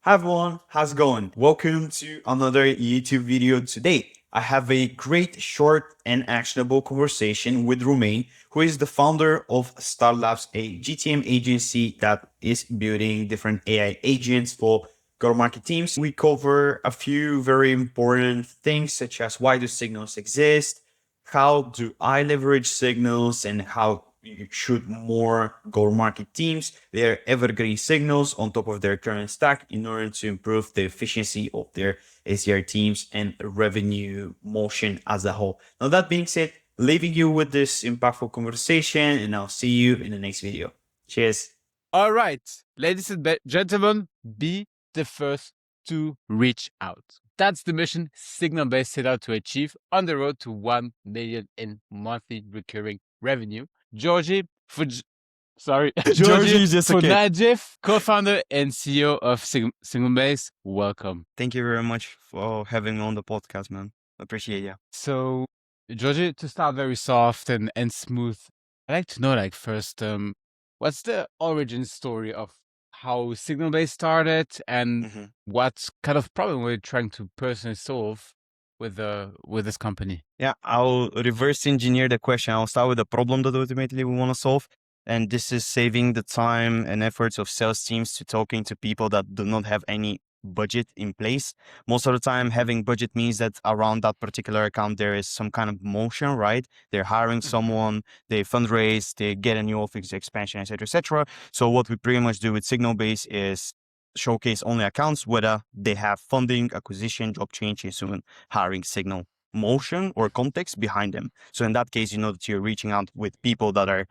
Hi everyone, how's it going? Welcome to another YouTube video today. I have a great, short, and actionable conversation with Romain, who is the founder of Star Labs, a GTM agency that is building different AI agents for go-to-market teams. We cover a few very important things, such as why do signals exist, how do I leverage signals, and how you should more go-to-market teams their evergreen signals on top of their current stack in order to improve the efficiency of their ACR teams and revenue motion as a whole. Now, that being said, leaving you with this impactful conversation, and I'll see you in the next video. Cheers. All right, ladies and gentlemen, be the first to reach out. That's the mission Signal-Based set out to achieve on the road to 1 million in monthly recurring revenue. Georgi, Georgi is just a kid. Funajev, co-founder and CEO of Signal-Based, welcome. Thank you very much for having me on the podcast, man. Appreciate you. So, Georgi, to start very soft and smooth, I'd like to know, first, what's the origin story of how Signal-Based started and what kind of problem we're trying to personally solve with this company? Yeah, I'll reverse engineer the question. I'll start with the problem that ultimately we want to solve. And this is saving the time and efforts of sales teams to talking to people that do not have any budget in place. Most of the time, having budget means that around that particular account, there is some kind of motion, right? They're hiring someone, they fundraise, they get a new office expansion, etc., etc. So what we pretty much do with Signal-Based is showcase only accounts whether they have funding, acquisition, job changes, and hiring signal motion or context behind them. So in that case, you know that you're reaching out with people that are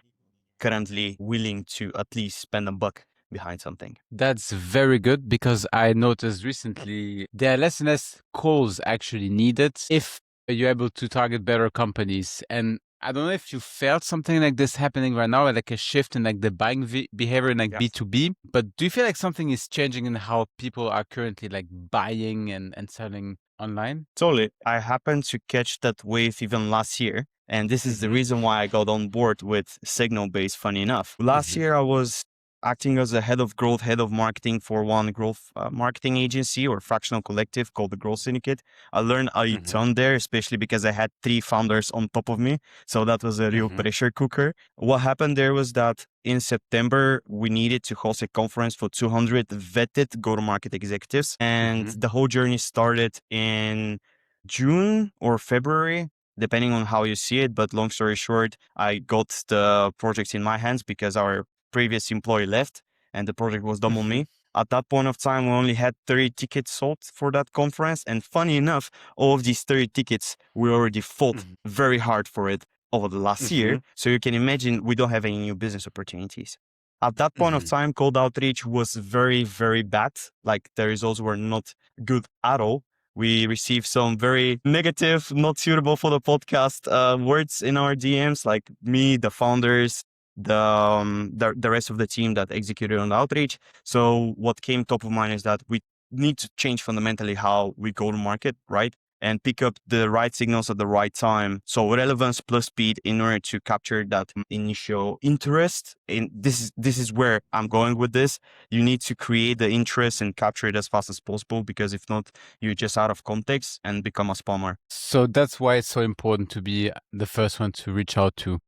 currently willing to at least spend a buck behind something. That's very good because I noticed recently there are less and less calls actually needed if you're able to target better companies. And I don't know if you felt something like this happening right now, like a shift in the buying behavior in B2B, but do you feel like something is changing in how people are currently buying and selling online? Totally. I happened to catch that wave even last year. And this is the reason why I got on board with Signal-Based, funny enough. Last year, I was acting as a head of growth, head of marketing for one growth marketing agency or fractional collective called the Growth Syndicate. I learned a ton there, especially because I had 3 founders on top of me. So that was a real pressure cooker. What happened there was that in September, we needed to host a conference for 200 vetted go-to-market executives. And the whole journey started in June or February, depending on how you see it. But long story short, I got the project in my hands because our previous employee left and the project was done on me. At that point of time, we only had 30 tickets sold for that conference. And funny enough, all of these 30 tickets, we already fought very hard for it over the last year. So you can imagine we don't have any new business opportunities. At that point of time, cold outreach was very, very bad. Like the results were not good at all. We received some very negative, not suitable for the podcast words in our DMs, like me, the founders, the rest of the team that executed on the outreach. So what came top of mind is that we need to change fundamentally how we go to market, right? And pick up the right signals at the right time. So relevance plus speed in order to capture that initial interest. And this is where I'm going with this. You need to create the interest and capture it as fast as possible, because if not, you're just out of context and become a spammer. So that's why it's so important to be the first one to reach out to.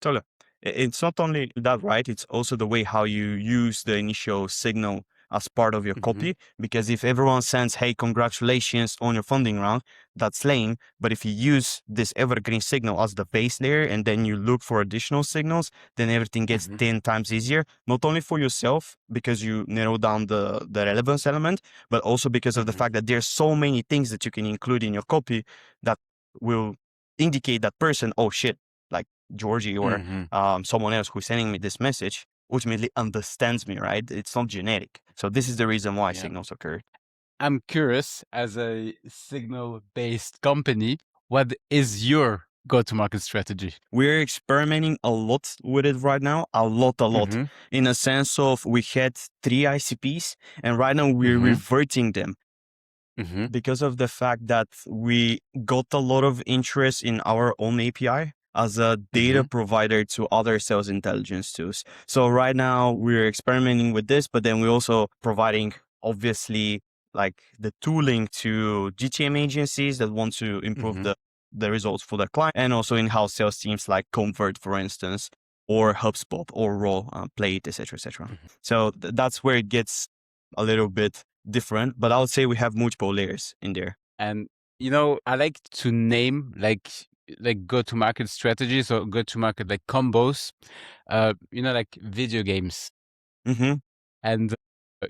Totally. It's not only that, right? It's also the way how you use the initial signal as part of your copy. Because if everyone sends, hey, congratulations on your funding round, that's lame. But if you use this evergreen signal as the base layer and then you look for additional signals, then everything gets 10 times easier, not only for yourself because you narrow down the relevance element, but also because of the fact that there's so many things that you can include in your copy that will indicate that person, oh shit, like Georgi or someone else who's sending me this message ultimately understands me, right? It's not generic. So this is the reason why signals occur. I'm curious, as a signal-based company, what is your go-to-market strategy? We're experimenting a lot with it right now, a lot, in a sense of we had 3 ICPs and right now we're reverting them. Because of the fact that we got a lot of interest in our own API as a data provider to other sales intelligence tools. So right now we're experimenting with this, but then we're also providing obviously like the tooling to GTM agencies that want to improve the results for their client, and also in-house sales teams like Convert, for instance, or HubSpot or Raw, Plate, etc., etc. So that's where it gets a little bit different, but I would say we have multiple layers in there. And I like to name like go-to-market strategies or go-to-market like combos. Like video games, Mm-hmm. and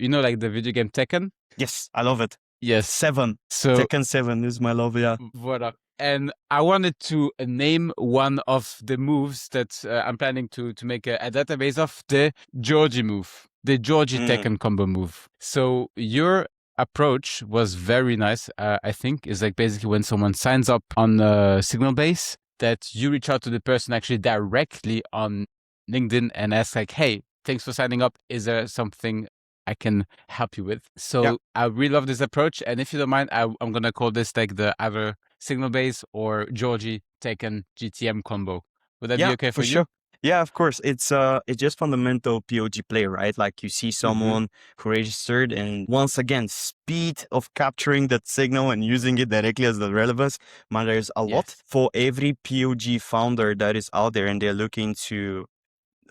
like the video game Tekken. Yes, I love it. Yes. 7. So Tekken 7 is my love, yeah. voilà. And I wanted to name one of the moves that I'm planning to make a database of, the Georgi move, the Georgi Tekken combo move. So your approach was very nice. I think is like basically when someone signs up on Signal Base, that you reach out to the person actually directly on LinkedIn and ask like, hey, thanks for signing up. Is there something I can help you with? So Yeah. I really love this approach. And if you don't mind, I'm going to call this like the either Signal Base or Georgi Tekken GTM combo. Would that be okay for you? Sure. Yeah, of course. It's just fundamental POG play, right? Like you see someone who registered, and once again, speed of capturing that signal and using it directly as the relevance matters a lot for every POG founder that is out there, and they're looking to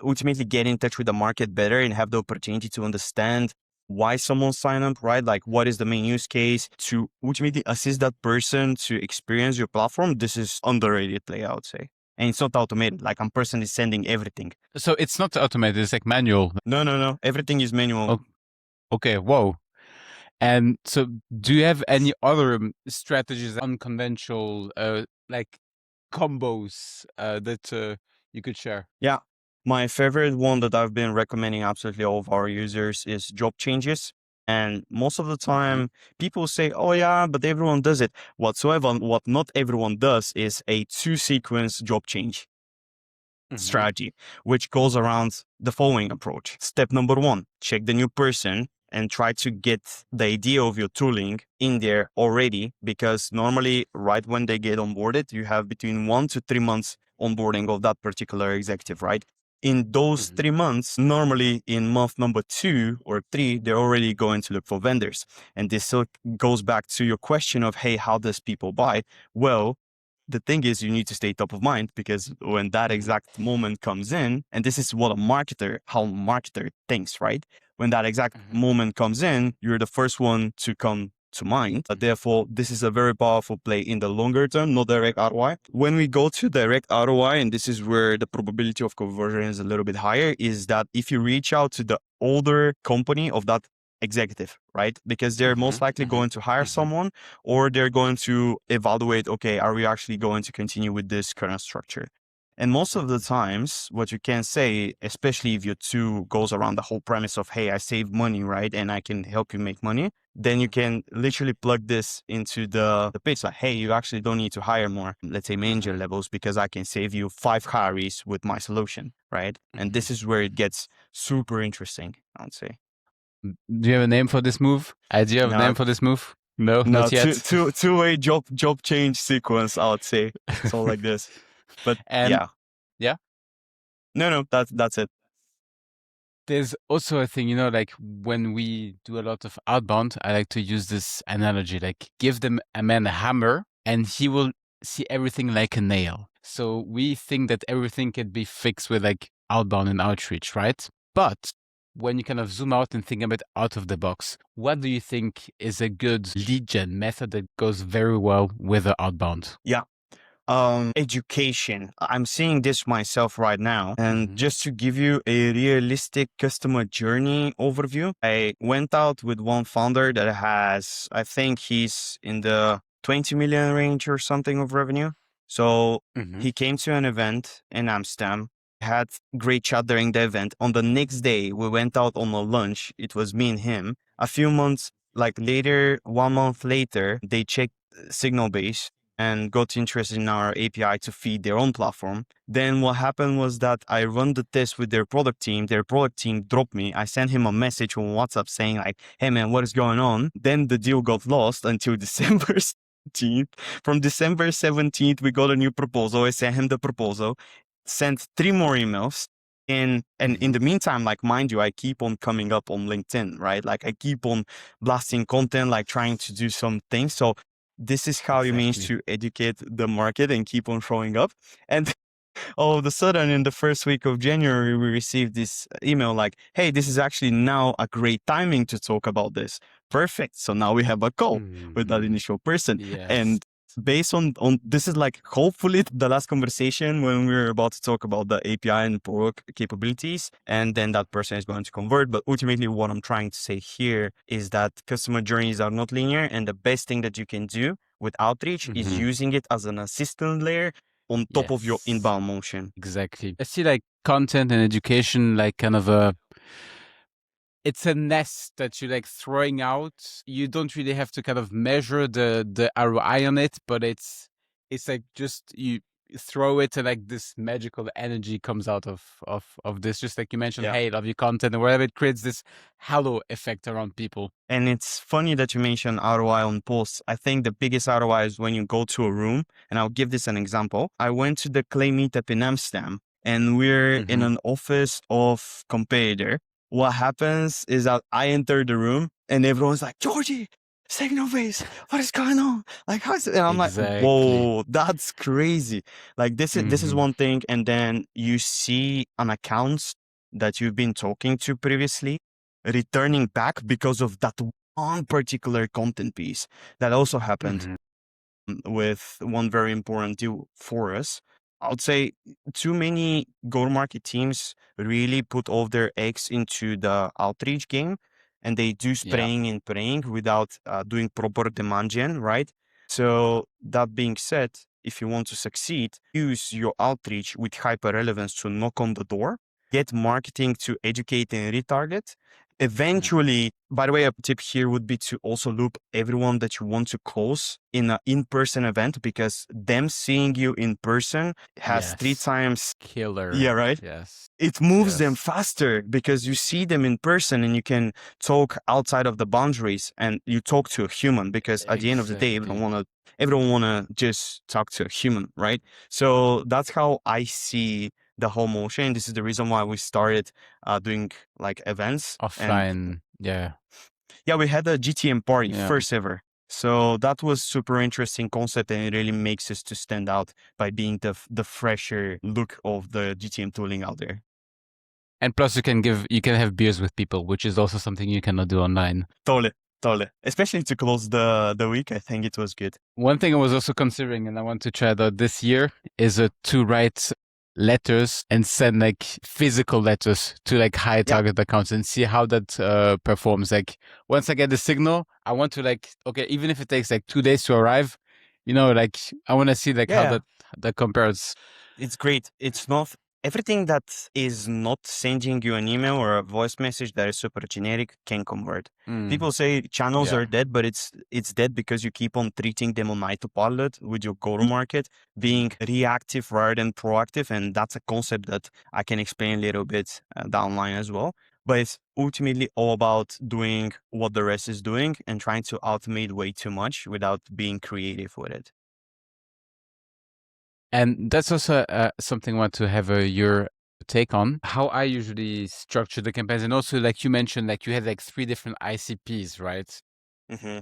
ultimately get in touch with the market better and have the opportunity to understand why someone signed up, right? Like what is the main use case to ultimately assist that person to experience your platform. This is underrated play, I would say. And it's not automated. Like I'm personally sending everything. So it's not automated, it's like manual. No. Everything is manual. Okay, whoa. And so do you have any other strategies, unconventional, like combos that you could share? Yeah. My favorite one that I've been recommending absolutely all of our users is job changes. And most of the time, people say, oh, yeah, but everyone does it. Whatsoever, what not everyone does is a 2-sequence job change strategy, which goes around the following approach. Step number 1, check the new person and try to get the idea of your tooling in there already, because normally right when they get onboarded, you have between 1 to 3 months onboarding of that particular executive, right? In those 3 months, normally in month number 2 or 3, they're already going to look for vendors. And this still goes back to your question of, hey, how does people buy? Well, the thing is, you need to stay top of mind, because when that exact moment comes in, and this is what how a marketer thinks, right? When that exact moment comes in, you're the first one to come to mind. Therefore, this is a very powerful play in the longer term, not direct ROI. When we go to direct ROI, and this is where the probability of conversion is a little bit higher, is that if you reach out to the older company of that executive, right? Because they're most likely going to hire someone, or they're going to evaluate, okay, are we actually going to continue with this current structure? And most of the times, what you can say, especially if your 2 goes around the whole premise of, hey, I save money, right? And I can help you make money, then you can literally plug this into the pitch, like, hey, you actually don't need to hire more, let's say manager levels, because I can save you 5 hires with my solution, right? And this is where it gets super interesting, I would say. Do you have a name for this move? Do you have a name for this move? No, not yet. Two-way job change sequence, I would say. So like this. But yeah. No, that's it. There's also a thing, like when we do a lot of outbound, I like to use this analogy, like give them a man a hammer and he will see everything like a nail. So we think that everything can be fixed with like outbound and outreach, right? But when you kind of zoom out and think a bit out of the box, what do you think is a good lead gen method that goes very well with the outbound? Yeah. Education. I'm seeing this myself right now. And just to give you a realistic customer journey overview, I went out with one founder that has, I think he's in the 20 million range or something of revenue. So he came to an event in Amsterdam, had great chat during the event. On the next day, we went out on a lunch. It was me and him. A few months later, 1 month later, they checked Signal Base and got interested in our API to feed their own platform. Then what happened was that I run the test with their product team. Their product team dropped me. I sent him a message on WhatsApp saying like, hey man, what is going on? Then the deal got lost until December 17th. From December 17th, we got a new proposal. I sent him the proposal, sent 3 more emails. And in the meantime, like, mind you, I keep on coming up on LinkedIn, right? Like, I keep on blasting content, like trying to do some things. So this is how you manage Exactly. to educate the market and keep on showing up. And all of a sudden, in the first week of January, we received this email like, hey, this is actually now a great timing to talk about this. Perfect. So now we have a call with that Mhm. initial person. Yes. And based on this is like hopefully the last conversation when we're about to talk about the API and product capabilities, and then that person is going to convert. But ultimately, what I'm trying to say here is that customer journeys are not linear, and the best thing that you can do with outreach is Mhm. using it as an assistant layer on top of your Yes. inbound motion. Exactly. I see like content and education like kind of it's a nest that you like throwing out. You don't really have to kind of measure the ROI on it, but it's like just you throw it and like this magical energy comes out of this. Just like you mentioned, Yeah. hey, love your content and whatever, it creates this halo effect around people. And it's funny that you mentioned ROI on posts. I think the biggest ROI is when you go to a room, and I'll give this an example. I went to the Clay meetup in Amsterdam, and we're in Hmm. an office of competitor. What happens is that I enter the room, and everyone's like, Georgie, Signal Base, what is going on? Like, how's it? And I'm like, Exactly. whoa, that's crazy. Like, this is Hmm. one thing. And then you see an account that you've been talking to previously returning back because of that one particular content piece. That also happened Hmm. with one very important deal for us. I would say too many go-to-market teams really put all their eggs into the outreach game, and they do Yeah. spraying and praying without doing proper demand gen, right? So that being said, if you want to succeed, use your outreach with hyper relevance to knock on the door, get marketing to educate and retarget. Mhm. Eventually, by the way, a tip here would be to also loop everyone that you want to close in an in-person event, because them seeing you in person has three Yes. times, yeah, Killer. right? Yes. It moves them Yes. faster because you see them in person and you can talk outside of the boundaries and you talk to a human, because at the end of the day, Exactly. everyone wanna just talk to a human, right? So that's how I see the whole motion. This is the reason why we started doing like events. And Offline. Yeah. yeah, we had a GTM party, Yeah. first ever. So that was super interesting concept, and it really makes us to stand out by being the fresher look of the GTM tooling out there. And plus you can have beers with people, which is also something you cannot do online. Totally, totally. Especially to close the week, I think it was good. One thing I was also considering, and I want to try it out this year, is to write letters and send like physical letters to like high Yeah, target accounts and see how that performs. Like once I get the signal, I want to like, okay, even if it takes like 2 days to arrive, like I want to see like how yeah. that compares. It's great. It's not everything that is not sending you an email or a voice message that is super generic can convert. Mm, People say channels yeah. are dead, but it's dead because you keep on treating them on autopilot with your go-to-market, being reactive rather than proactive, and that's a concept that I can explain a little bit down the line as well. But it's ultimately all about doing what the rest is doing and trying to automate way too much without being creative with it. And that's also something I want to have your take on how I usually structure the campaigns. And also, like you mentioned, like you had like 3 different ICPs, right? Hmm.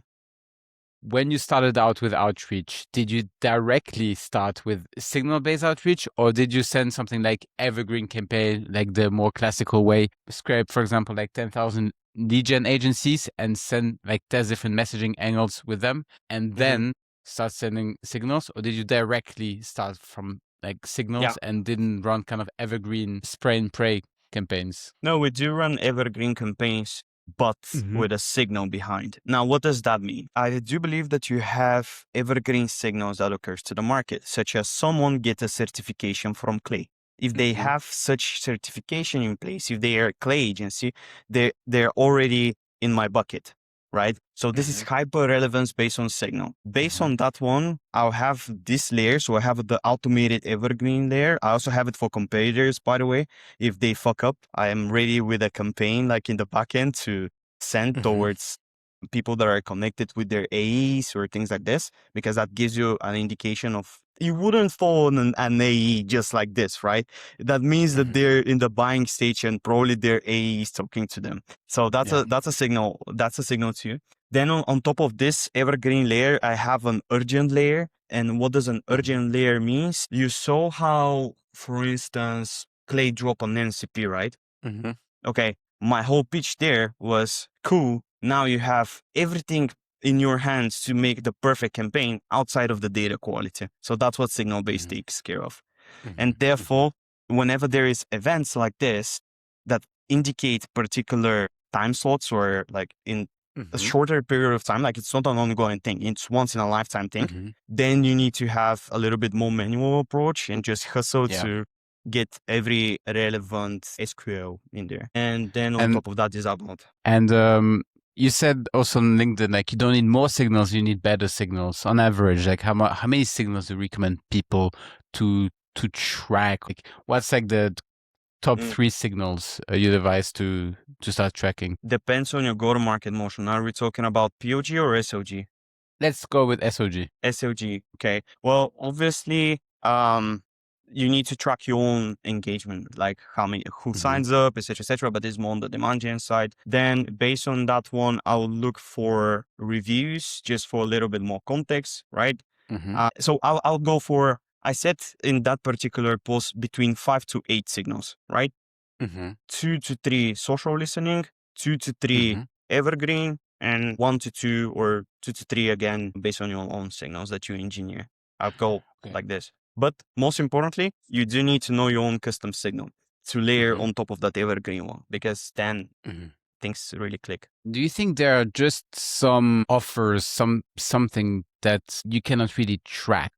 When you started out with outreach, did you directly start with signal-based outreach, or did you send something like evergreen campaign, like the more classical way, scrape, for example, like 10,000 lead gen agencies and send like 10 different messaging angles with them, and Hmm. then start sending signals? Or did you directly start from like Yeah. signals and didn't run kind of evergreen spray and pray campaigns? No, we do run evergreen campaigns, but Hmm. with a signal behind. Now, what does that mean? I do believe that you have evergreen signals that occurs to the market, such as someone get a certification from Clay. If they Hmm. have such certification in place, if they are a Clay agency, they're already in my bucket, right? So this is Hmm. hyper relevance based on signal. Based Hmm. on that one, I'll have this layer. So I have the automated evergreen layer. I also have it for competitors, by the way. If they fuck up, I am ready with a campaign like in the backend to send Hmm. towards people that are connected with their AEs or things like this, because that gives you an indication of you wouldn't fall on an AE just like this, right? That means that Mhm. they're in the buying stage and probably their AE is talking to them. So Yeah. that's a signal. That's a signal too. Then on top of this evergreen layer, I have an urgent layer. And what does an Mhm. urgent layer means? You saw how, for instance, Clay drop on NCP, right? Mhm. Okay, my whole pitch there was cool. Now you have everything in your hands to make the perfect campaign outside of the data quality. So that's what signal based Mhm. takes care of. And Mhm. Mhm. therefore, whenever there is events like this that indicate particular time slots or like in a Mhm. shorter period of time, like it's not an ongoing thing, it's once in a lifetime thing, Mhm. then you need to have a little bit more manual approach and just hustle Yeah. to get every relevant SQL in there. And then on And top of that is upload. and you said also on LinkedIn, like you don't need more signals, you need better signals. On average, like how many signals do you recommend people to track? Like what's like the top Mm. 3 signals you'd advise to start tracking? Depends on your go-to-market motion. Are we talking about POG or SOG? Let's go with SOG. SOG. Okay. Well, obviously, you need to track your own engagement, like how many, who Mhm. signs up, etc., etc. But this is more on the demand gen side. Then, based on that one, I'll look for reviews just for a little bit more context, right? Mhm. So I'll go for. I set in that particular post between 5 to 8 signals, right? Mhm. 2 to 3 social listening, 2 to 3 Mhm. evergreen, and 1 to 2 or 2 to 3 again based on your own signals that you engineer. I'll go Okay. like this. But most importantly, you do need to know your own custom signal to layer Mhm. on top of that evergreen one because then Mhm. things really click. Do you think there are just some offers, something that you cannot really track?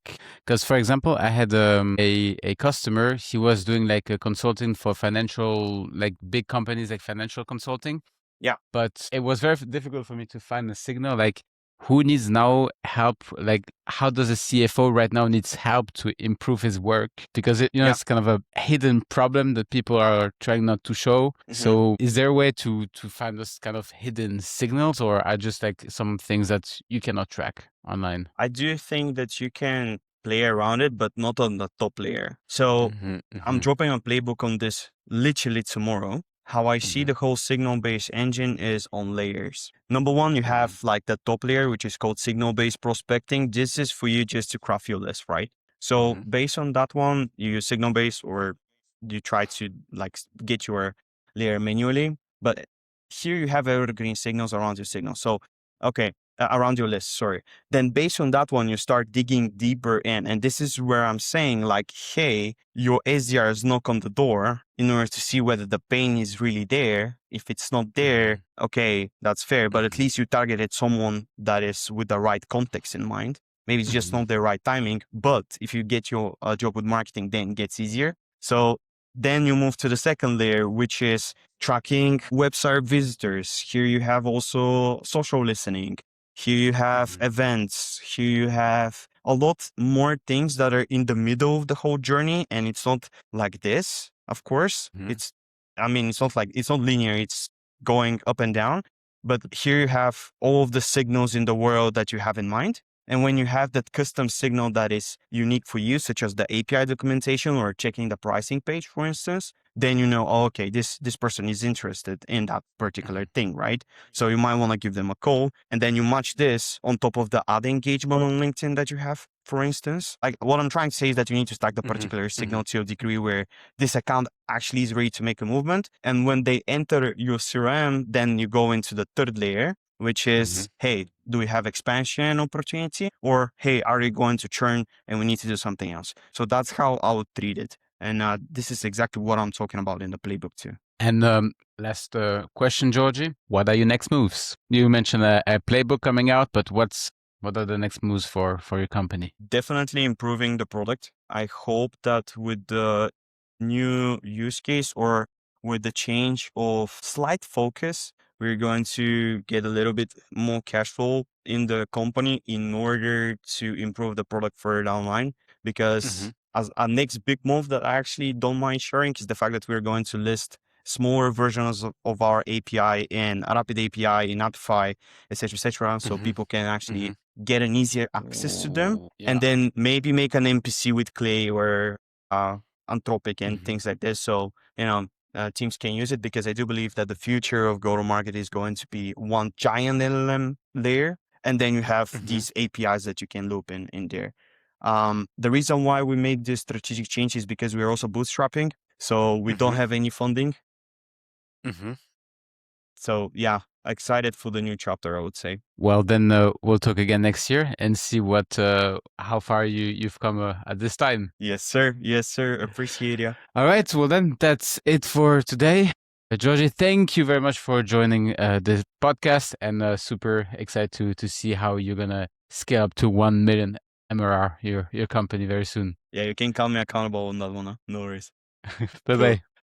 Because, for example, I had a customer. He was doing like a consulting for financial, like big companies, like financial consulting. Yeah, But it was very difficult for me to find a signal. Like, who needs now help? Like, how does a CFO right now needs help to improve his work? Because yeah. it's kind of a hidden problem that people are trying not to show. Mhm. So, is there a way to find those kind of hidden signals, or are just like some things that you cannot track online? I do think that you can play around it, but not on the top layer. So Mm-hmm, I'm mm-hmm, dropping a playbook on this literally tomorrow. How I see mm-hmm, the whole signal based engine is on layers. Number one, you mm-hmm, have like the top layer, which is called signal based prospecting. This is for you just to craft your list, right? So mm-hmm, based on that one, you use signal based or you try to like get your layer manually. But here you have evergreen signals around your signal. So, okay, around your list, sorry. Then based on that one, you start digging deeper in. And this is where I'm saying like, hey, your SDRs knock on the door in order to see whether the pain is really there. If it's not there, okay, that's fair. But at mm-hmm, least you targeted someone that is with the right context in mind. Maybe it's just mm-hmm, not the right timing. But if you get your job with marketing, then it gets easier. So then you move to the second layer, which is tracking website visitors. Here you have also social listening. Here you have mm-hmm, events. Here you have a lot more things that are in the middle of the whole journey. And it's not like this, of course. mm-hmm, I mean, it's not linear. It's going up and down. But here you have all of the signals in the world that you have in mind. And when you have that custom signal that is unique for you, such as the API documentation or checking the pricing page, for instance, then you know, oh, okay, this person is interested in that particular thing, right? So you might want to give them a call, and then you match this on top of the other engagement on LinkedIn that you have, for instance. Like what I'm trying to say is that you need to stack the mm-hmm, particular mm-hmm, signal to a degree where this account actually is ready to make a movement. And when they enter your CRM, then you go into the third layer, which mm-hmm. is, hey, do we have expansion opportunity? Or, hey, are you going to churn and we need to do something else? So that's how I would treat it. And this is exactly what I'm talking about in the playbook too. And last question, Georgie. What are your next moves? You mentioned a playbook coming out, but what are the next moves for your company? Definitely improving the product. I hope that with the new use case or with the change of slight focus, we're going to get a little bit more cash flow in the company in order to improve the product further down the line. Mm-hmm. Because as a next big move that I actually don't mind sharing is the fact that we're going to list smaller versions of our API in a Rapid API, in Aptify, etc., so people can actually get an easier access to them, and then maybe make an MPC with Clay or Anthropic and things like this. So, teams can use it, because I do believe that the future of go-to-market is going to be one giant LLM layer, and then you have these APIs that you can loop in there. The reason why we made this strategic change is because we're also bootstrapping, so we don't have any funding. So yeah, excited for the new chapter, I would say. Well, then we'll talk again next year and see how far you've come at this time. Yes, sir. Yes, sir. Appreciate ya. All right. Well, then that's it for today. Georgi, thank you very much for joining the podcast, and super excited to see how you're gonna scale up to 1 million MRR your company very soon. Yeah, you can call me accountable on that one. No worries. Bye Cool. bye.